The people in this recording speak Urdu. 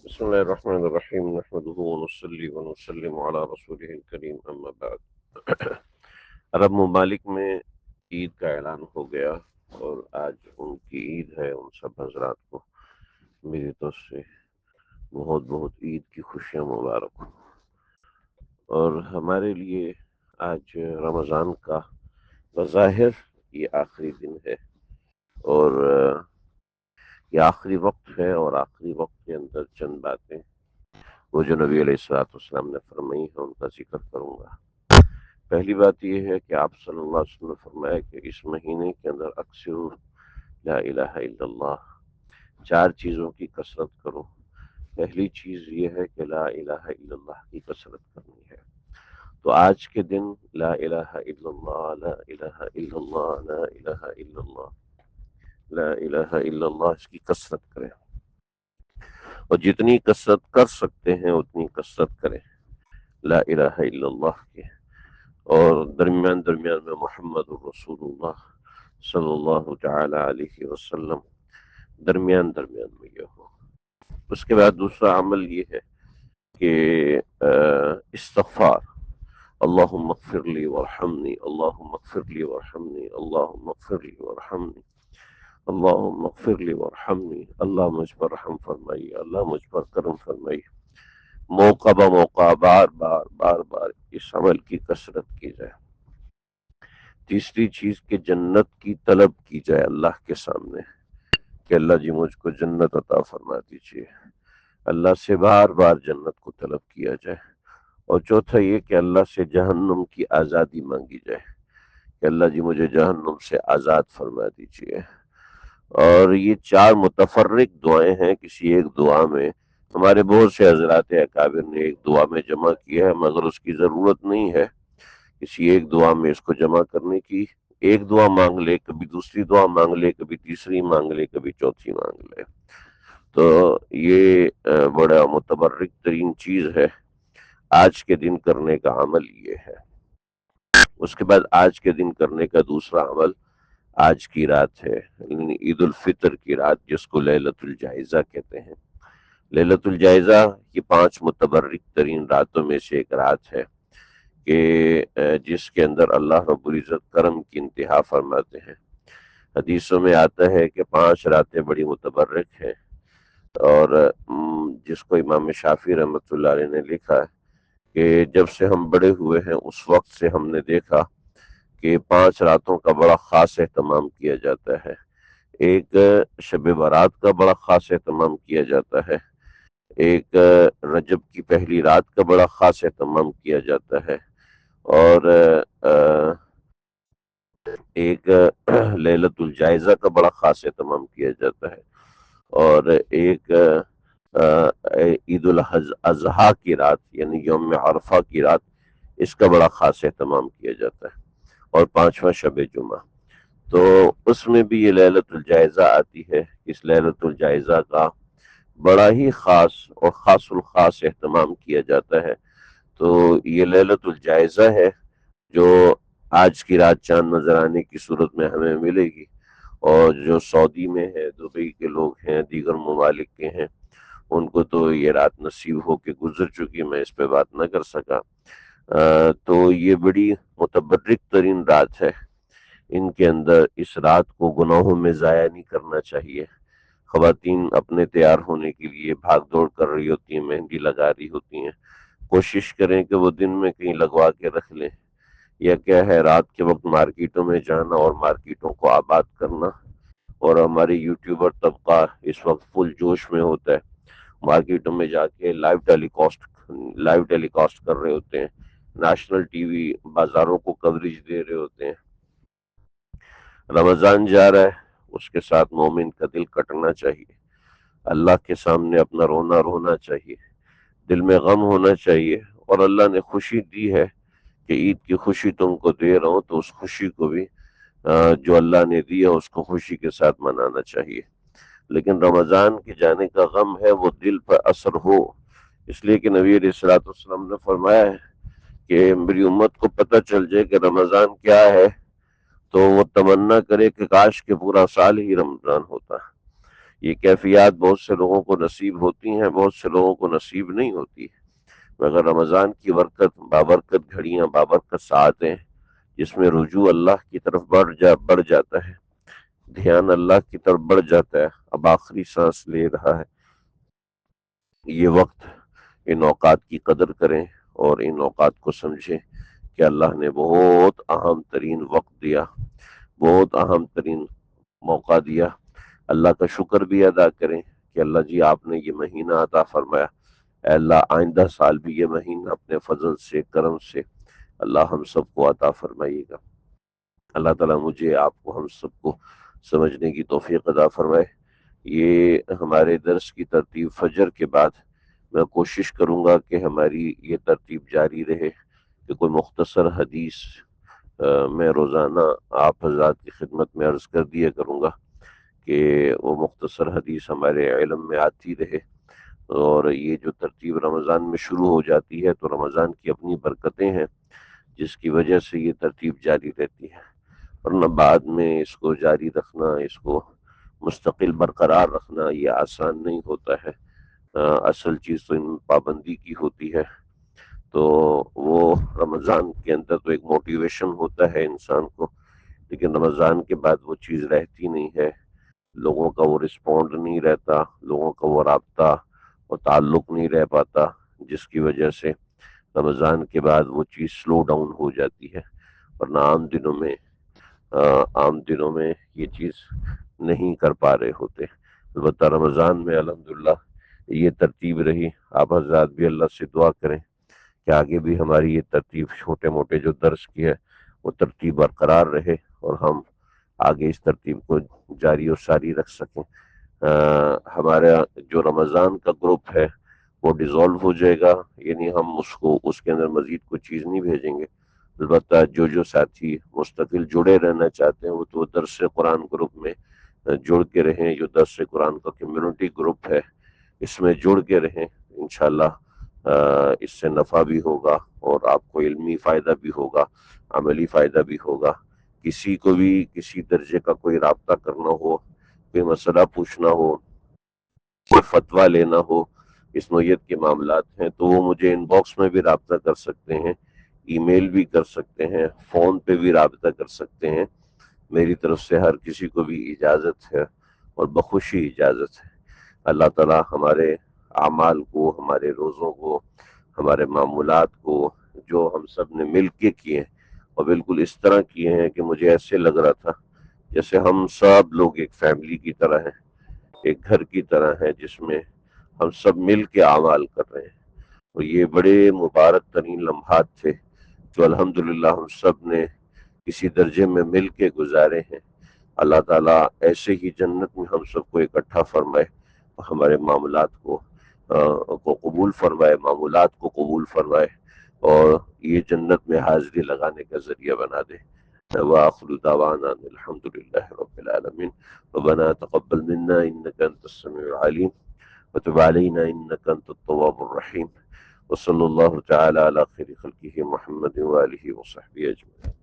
بسم الله الرحمن الرحيم نحمده ونصلي ونسلم على رسوله الكريم اما بعد عرب ممالک میں عید کا اعلان ہو گیا اور آج ان کی عید ہے۔ ان سب حضرات کو میری طرف سے بہت بہت عید کی خوشیاں مبارک ہوں۔ اور ہمارے لیے آج رمضان کا بظاہر یہ آخری دن ہے، اور یہ آخری وقت ہے، اور آخری وقت کے اندر چند باتیں وہ جو نبی علیہ الصلوۃ والسلام نے فرمائی ہیں ان کا ذکر کروں گا۔ پہلی بات یہ ہے کہ آپ صلی اللہ علیہ وسلم نے فرمایا کہ اس مہینے کے اندر اکثر لا الہ الا اللہ، چار چیزوں کی کثرت کرو۔ پہلی چیز یہ ہے کہ لا الہ الا اللہ کی کثرت کرنی ہے، تو آج کے دن لا الہ الا اللہ، لا الہ الا اللہ، لا الہ الا اللہ، لا الہ الا اللہ، اس کی کثرت کریں، اور جتنی کثرت کر سکتے ہیں اتنی کثرت کریں لا الہ الا اللہ کے، اور درمیان درمیان میں محمد الرسول اللہ صلی اللہ تعالی علیہ وسلم درمیان درمیان میں یہ ہو۔ اس کے بعد دوسرا عمل یہ ہے کہ استغفار، اللہم اغفر لی وارحمنی، اللہم اغفر لی وارحمنی، اللہم اغفر لی وارحمنی، اللہم اغفر لی وارحمنی، اللہ مجھ پر رحم فرمائیے، اللہ مجھ پر کرم فرمائیے۔ موقع بہ موقع بار بار بار بار اس عمل کی کثرت کی جائے۔ تیسری چیز کہ جنت کی طلب کی جائے اللہ کے سامنے، کہ اللہ جی مجھ کو جنت عطا فرما دیجیے، اللہ سے بار بار جنت کو طلب کیا جائے۔ اور چوتھا یہ کہ اللہ سے جہنم کی آزادی مانگی جائے، کہ اللہ جی مجھے جہنم سے آزاد فرما دیجیے۔ اور یہ چار متفرق دعائیں ہیں، کسی ایک دعا میں ہمارے بہت سے حضرات اکابر نے ایک دعا میں جمع کیا ہے، مگر اس کی ضرورت نہیں ہے کسی ایک دعا میں اس کو جمع کرنے کی۔ ایک دعا مانگ لے، کبھی دوسری دعا مانگ لے، کبھی تیسری مانگ لے، کبھی چوتھی مانگ لے، تو یہ بڑا متبرک ترین چیز ہے۔ آج کے دن کرنے کا عمل یہ ہے۔ اس کے بعد آج کے دن کرنے کا دوسرا عمل آج کی رات ہے، یعنی عید الفطر کی رات، جس کو لیلۃ الجائزہ کہتے ہیں۔ لیلۃ الجائزہ یہ 5 متبرک ترین راتوں میں سے ایک رات ہے کہ جس کے اندر اللہ رب العزت کرم کی انتہا فرماتے ہیں۔ حدیثوں میں آتا ہے کہ 5 راتیں بڑی متبرک ہیں، اور جس کو امام شافعی رحمۃ اللہ علیہ نے لکھا ہے کہ جب سے ہم بڑے ہوئے ہیں اس وقت سے ہم نے دیکھا کہ 5 راتوں کا بڑا خاص اہتمام کیا جاتا ہے۔ ایک شب برات کا بڑا خاص اہتمام کیا جاتا ہے، ایک رجب کی پہلی رات کا بڑا خاص اہتمام کیا جاتا ہے، اور ایک لیلۃ الجائزہ کا بڑا خاص اہتمام کیا جاتا ہے، اور ایک عید الاضحیٰ کی رات یعنی یوم عرفہ کی رات، اس کا بڑا خاص اہتمام کیا جاتا ہے، اور 5واں شب جمعہ۔ تو اس میں بھی یہ لیلۃ الجائزہ آتی ہے۔ اس لیلۃ الجائزہ کا بڑا ہی خاص اور خاص الخاص اہتمام کیا جاتا ہے۔ تو یہ لیلۃ الجائزہ ہے جو آج کی رات چاند نظر آنے کی صورت میں ہمیں ملے گی، اور جو سعودی میں ہے، دبئی کے لوگ ہیں، دیگر ممالک کے ہیں، ان کو تو یہ رات نصیب ہو کے گزر چکی، میں اس پہ بات نہ کر سکا۔ تو یہ بڑی متبرک ترین رات ہے۔ ان کے اندر اس رات کو گناہوں میں ضائع نہیں کرنا چاہیے۔ خواتین اپنے تیار ہونے کے لیے بھاگ دوڑ کر رہی ہوتی ہیں، مہندی لگا رہی ہوتی ہیں، کوشش کریں کہ وہ دن میں کہیں لگوا کے رکھ لیں، یا کیا ہے رات کے وقت مارکیٹوں میں جانا اور مارکیٹوں کو آباد کرنا۔ اور ہمارے یوٹیوبر طبقہ اس وقت فل جوش میں ہوتا ہے، مارکیٹوں میں جا کے لائیو ٹیلی کاسٹ کر رہے ہوتے ہیں، نیشنل ٹی وی بازاروں کو کوریج دے رہے ہوتے ہیں۔ رمضان جا رہا ہے، اس کے ساتھ مومن کا دل کٹنا چاہیے، اللہ کے سامنے اپنا رونا رونا چاہیے، دل میں غم ہونا چاہیے، اور اللہ نے خوشی دی ہے کہ عید کی خوشی تم کو دے رہا ہوں، تو اس خوشی کو بھی جو اللہ نے دی ہے اس کو خوشی کے ساتھ منانا چاہیے۔ لیکن رمضان کے جانے کا غم ہے وہ دل پر اثر ہو، اس لیے کہ نبی علیہ الصلوۃ والسلام نے فرمایا ہے کہ میری امت کو پتہ چل جائے کہ رمضان کیا ہے تو وہ تمنا کرے کہ کاش کہ پورا سال ہی رمضان ہوتا، یہ کیفیات بہت سے لوگوں کو نصیب ہوتی ہیں، بہت سے لوگوں کو نصیب نہیں ہوتی، مگر رمضان کی برکت، بابرکت گھڑیاں، بابرکت ساعتیں، جس میں رجوع اللہ کی طرف بڑھ جاتا ہے، دھیان اللہ کی طرف بڑھ جاتا ہے، اب آخری سانس لے رہا ہے، یہ وقت، ان اوقات کی قدر کریں اور ان اوقات کو سمجھیں کہ اللہ نے بہت اہم ترین وقت دیا، بہت اہم ترین موقع دیا۔ اللہ کا شکر بھی ادا کریں کہ اللہ جی آپ نے یہ مہینہ عطا فرمایا، اے اللہ آئندہ سال بھی یہ مہینہ اپنے فضل سے، کرم سے اللہ ہم سب کو عطا فرمائیے گا۔ اللہ تعالیٰ مجھے، آپ کو، ہم سب کو سمجھنے کی توفیق عطا فرمائے۔ یہ ہمارے درس کی ترتیب فجر کے بعد میں کوشش کروں گا کہ ہماری یہ ترتیب جاری رہے کہ کوئی مختصر حدیث میں روزانہ آپ حضرات کی خدمت میں عرض کر دیا کروں گا کہ وہ مختصر حدیث ہمارے علم میں آتی رہے، اور یہ جو ترتیب رمضان میں شروع ہو جاتی ہے تو رمضان کی اپنی برکتیں ہیں جس کی وجہ سے یہ ترتیب جاری رہتی ہے، ورنہ بعد میں اس کو جاری رکھنا، اس کو مستقل برقرار رکھنا یہ آسان نہیں ہوتا ہے۔ اصل چیز تو ان پابندی کی ہوتی ہے، تو وہ رمضان کے اندر تو ایک موٹیویشن ہوتا ہے انسان کو، لیکن رمضان کے بعد وہ چیز رہتی نہیں ہے، لوگوں کا وہ رسپونڈ نہیں رہتا، لوگوں کا وہ رابطہ اور تعلق نہیں رہ پاتا، جس کی وجہ سے رمضان کے بعد وہ چیز سلو ڈاؤن ہو جاتی ہے، ورنہ عام دنوں میں یہ چیز نہیں کر پا رہے ہوتے۔ البتہ رمضان میں الحمدللہ یہ ترتیب رہی، آپ حضرات بھی اللہ سے دعا کریں کہ آگے بھی ہماری یہ ترتیب، چھوٹے موٹے جو درس کی ہے وہ ترتیب برقرار رہے اور ہم آگے اس ترتیب کو جاری و ساری رکھ سکیں۔ ہمارا جو رمضان کا گروپ ہے وہ ڈیزالو ہو جائے گا، یعنی ہم اس کے اندر مزید کوئی چیز نہیں بھیجیں گے، البتہ جو ساتھی مستقل جڑے رہنا چاہتے ہیں وہ تو درس قرآن گروپ میں جڑ کے رہیں، جو درس قرآن کا کمیونٹی گروپ ہے اس میں جڑ کے رہیں، انشاءاللہ اس سے نفع بھی ہوگا اور آپ کو علمی فائدہ بھی ہوگا، عملی فائدہ بھی ہوگا۔ کسی کو بھی کسی درجے کا کوئی رابطہ کرنا ہو، کوئی مسئلہ پوچھنا ہو، کوئی فتویٰ لینا ہو، اس نوعیت کے معاملات ہیں تو وہ مجھے ان باکس میں بھی رابطہ کر سکتے ہیں، ای میل بھی کر سکتے ہیں، فون پہ بھی رابطہ کر سکتے ہیں، میری طرف سے ہر کسی کو بھی اجازت ہے اور بخوشی اجازت ہے۔ اللہ تعالیٰ ہمارے اعمال کو، ہمارے روزوں کو، ہمارے معمولات کو جو ہم سب نے مل کے کیے اور بالکل اس طرح کیے ہیں کہ مجھے ایسے لگ رہا تھا جیسے ہم سب لوگ ایک فیملی کی طرح ہیں، ایک گھر کی طرح ہیں جس میں ہم سب مل کے اعمال کر رہے ہیں، اور یہ بڑے مبارک ترین لمحات تھے جو الحمدللہ ہم سب نے کسی درجے میں مل کے گزارے ہیں۔ اللہ تعالیٰ ایسے ہی جنت میں ہم سب کو اکٹھا فرمائے، ہمارے معاملات کو قبول فرمائے، معمولات کو قبول فرمائے، اور یہ جنت میں حاضری لگانے کا ذریعہ بنا دے۔ وآخر دعوانا ان الحمد للہ رب العالمین۔ ربنا تقبل منا انك انت السميع العليم وتب علينا انك انت التواب الرحيم، وصلى الله تعالى على خير خلقه محمد وآله وصحبه اجمعين۔